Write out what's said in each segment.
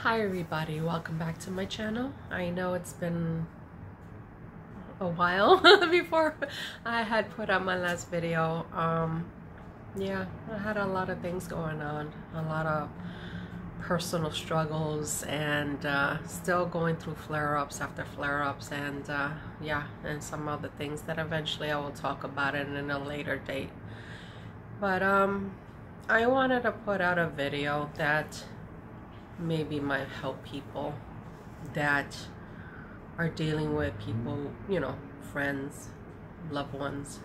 Hi everybody, welcome back to my channel. I know it's been a while before I had put out my last video. Yeah, I had a lot of things going on, a lot of personal struggles, and still going through flare-ups after flare-ups, and yeah, and some other things that eventually I will talk about it in a later date. But I wanted to put out a video that maybe might help people that are dealing with people, friends, loved ones,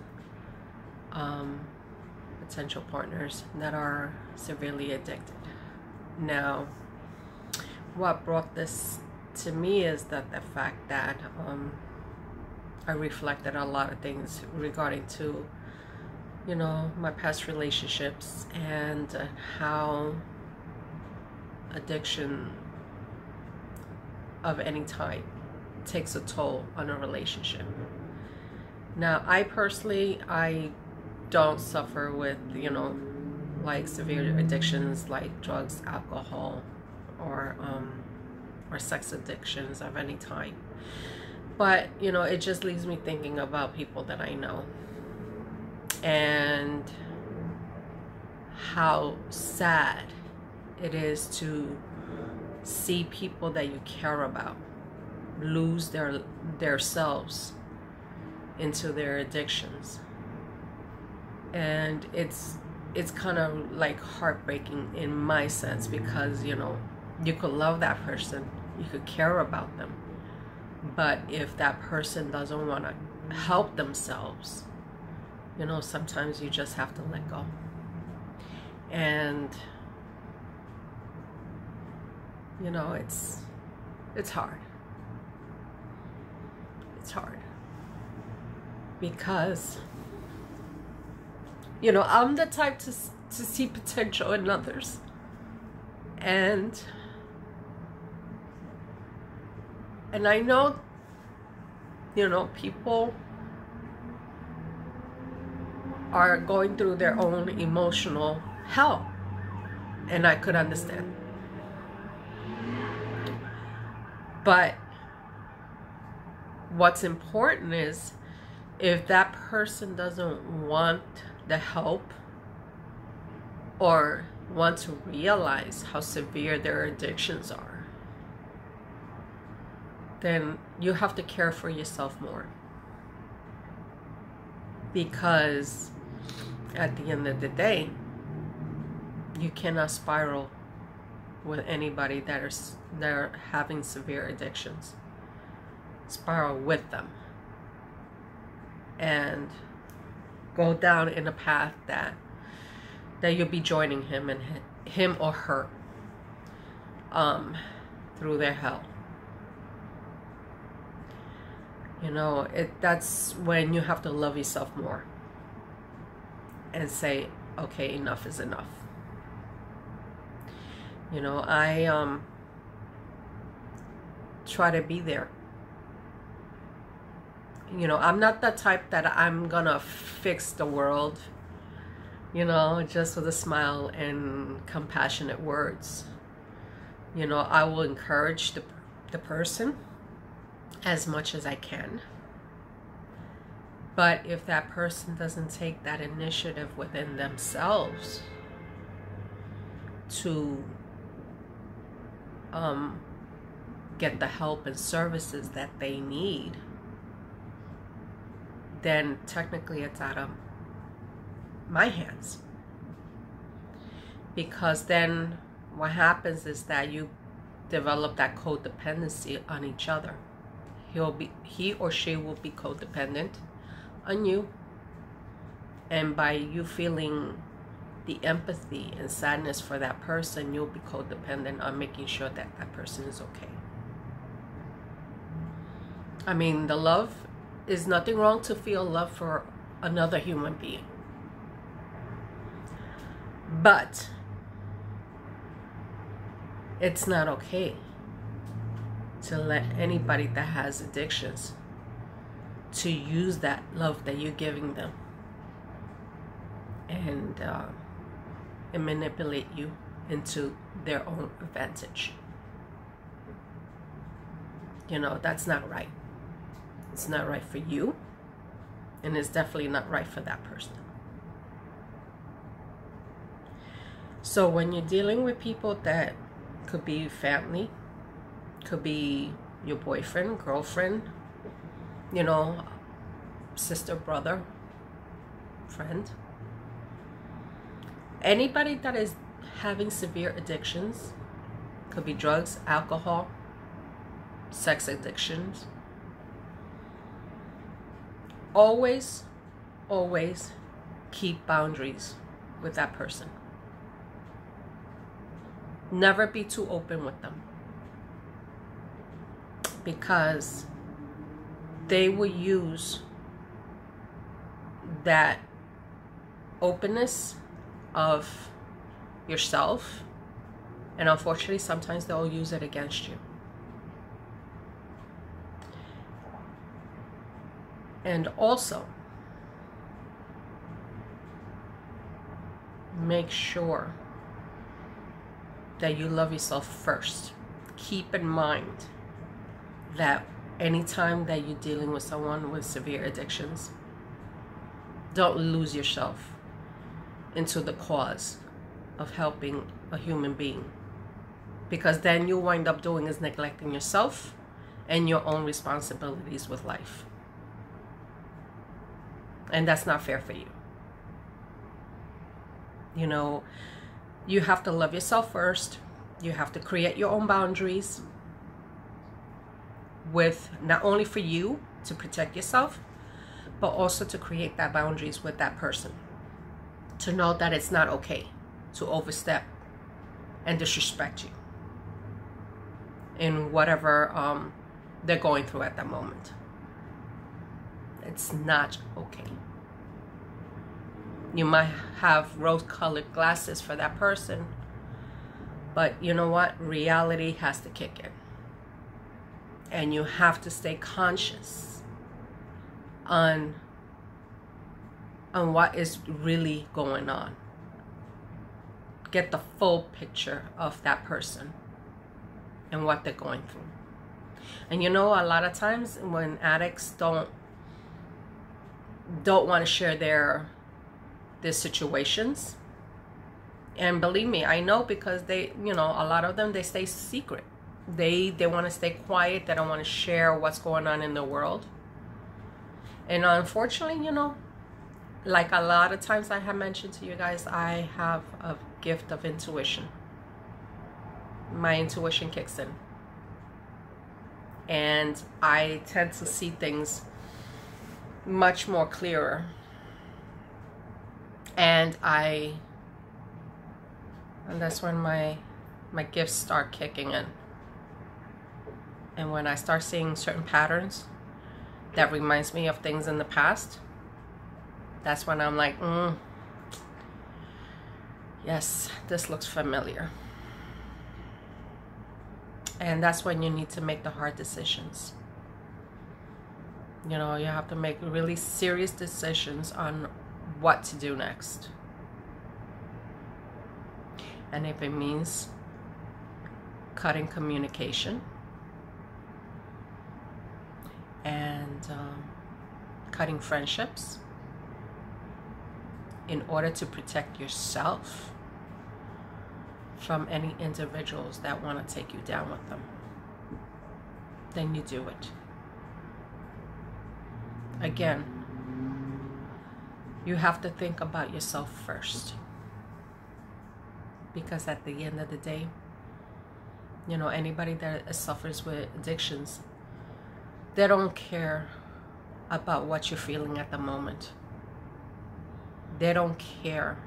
potential partners that are severely addicted. Now, what brought this to me is that the fact that I reflected a lot of things regarding to, my past relationships and how addiction of any type takes a toll on a relationship. Now, I personally, I don't suffer with, like severe addictions like drugs, alcohol, or sex addictions of any type. But, it just leaves me thinking about people that I know and how sad it is to see people that you care about lose their selves into their addictions. And it's kind of like heartbreaking in my sense, because you could love that person, you could care about them, but if that person doesn't want to help themselves, sometimes you just have to let go. And it's hard. It's hard because I'm the type to see potential in others, and I know people are going through their own emotional hell, and I could understand. But what's important is, if that person doesn't want the help or want to realize how severe their addictions are, then you have to care for yourself more. Because at the end of the day, you cannot spiral with anybody that are having severe addictions. Spiral with them and go down in a path that you'll be joining him or her through their hell. That's when you have to love yourself more and say, okay, enough is enough. I try to be there. I'm not the type that I'm gonna fix the world, just with a smile and compassionate words. I will encourage the person as much as I can. But if that person doesn't take that initiative within themselves to get the help and services that they need, then technically it's out of my hands. Because then what happens is that you develop that codependency on each other. He or she will be codependent on you, and by you feeling the empathy and sadness for that person, you'll be codependent on making sure that that person is okay. I mean, the love is nothing wrong to feel love for another human being, but it's not okay to let anybody that has addictions to use that love that you're giving them and manipulate you into their own advantage. you know, that's not right. It's not right for you, and it's definitely not right for that person. So when you're dealing with people that could be family, could be your boyfriend, girlfriend, you know, sister, brother, friend, anybody that is having severe addictions, could be drugs, alcohol, sex addictions, always keep boundaries with that person. Never be too open with them, because they will use that openness of yourself, and unfortunately sometimes they'll use it against you. And also, make sure that you love yourself first. Keep in mind that anytime that you're dealing with someone with severe addictions, don't lose yourself into the cause of helping a human being, because then you wind up doing is neglecting yourself and your own responsibilities with life. And that's not fair for you. You know, you have to love yourself first. You have to create your own boundaries with, not only for you to protect yourself, but also to create that boundaries with that person, to know that it's not okay to overstep and disrespect you in whatever they're going through at that moment. It's not okay. You might have rose-colored glasses for that person, but you know what? Reality has to kick in. And you have to stay conscious on what is really going on. Get the full picture of that person and what they're going through. And you know, a lot of times when addicts don't want to share their situations, and believe me, I know, because they, you know, a lot of them, they stay secret. They want to stay quiet. They don't want to share what's going on in the world. And unfortunately, you know, like a lot of times I have mentioned to you guys, I have a gift of intuition. My intuition kicks in, and I tend to see things much more clearer. And that's when my gifts start kicking in. And when I start seeing certain patterns that reminds me of things in the past, that's when I'm like, yes, this looks familiar. And that's when you need to make the hard decisions. You know, you have to make really serious decisions on what to do next. And if it means cutting communication and cutting friendships in order to protect yourself from any individuals that want to take you down with them, then you do it. Again, you have to think about yourself first, because at the end of the day, you know, anybody that suffers with addictions, they don't care about what you're feeling at the moment. They don't care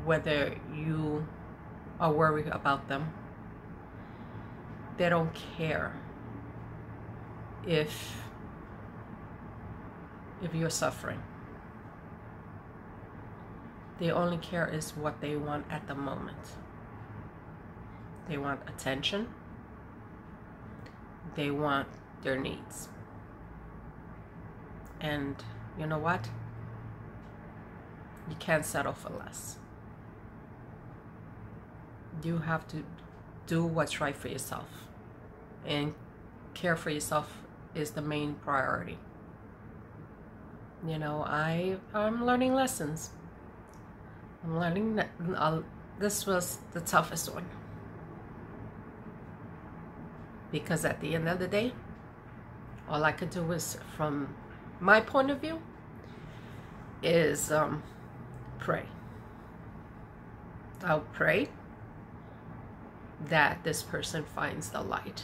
whether you are worried about them. They don't care if you're suffering. They only care is what they want at the moment. They want attention. They want their needs. And you know what? You can't settle for less. You have to do what's right for yourself and care for yourself is the main priority. You know, I'm learning lessons. I'm learning that this was the toughest one. Because at the end of the day, all I could do is, from my point of view, is pray. I'll pray that this person finds the light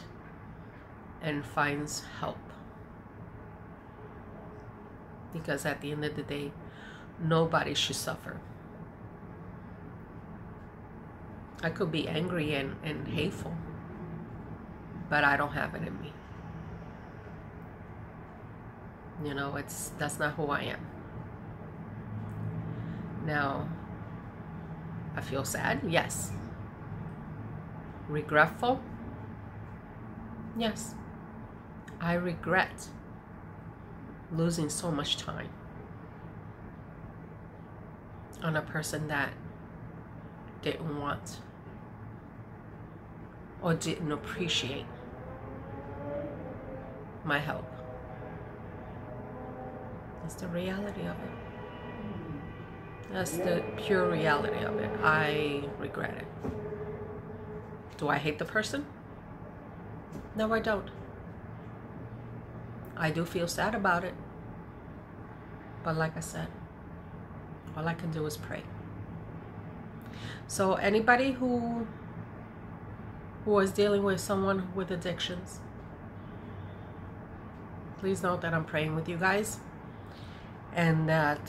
and finds help. Because at the end of the day, nobody should suffer. I could be angry and hateful, but I don't have it in me. You know, that's not who I am. Now, I feel sad, yes. Regretful, yes. I regret losing so much time on a person that didn't want or didn't appreciate my help. That's the reality of it. That's the pure reality of it. I regret it. Do I hate the person? No, I don't. I do feel sad about it. But like I said, all I can do is pray. So anybody who is dealing with someone with addictions, please know that I'm praying with you guys. And that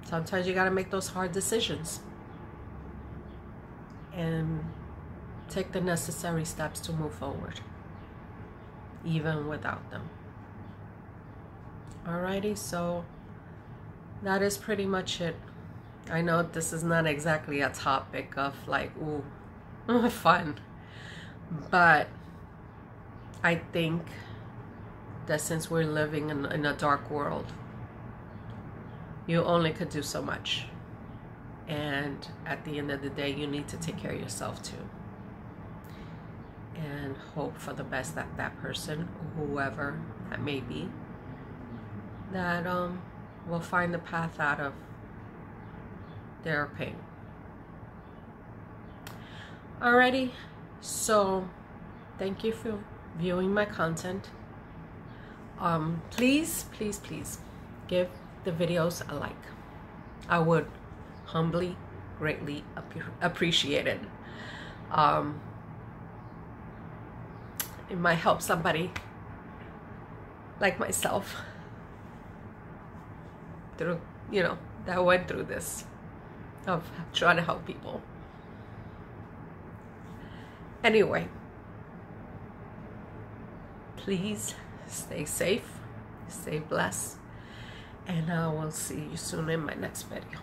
sometimes you got to make those hard decisions and take the necessary steps to move forward, even without them. Alrighty, so that is pretty much it. I know this is not exactly a topic of like, ooh, fun, but I think that since we're living in a dark world, you only could do so much. And at the end of the day, you need to take care of yourself too. And hope for the best that that person, whoever that may be, that will find the path out of their pain. Alrighty, so thank you for viewing my content. Please give the videos a like. I would humbly, greatly appreciate it. It might help somebody like myself through, you know, that went through this of trying to help people. Anyway, please stay safe, stay blessed, and I will see you soon in my next video.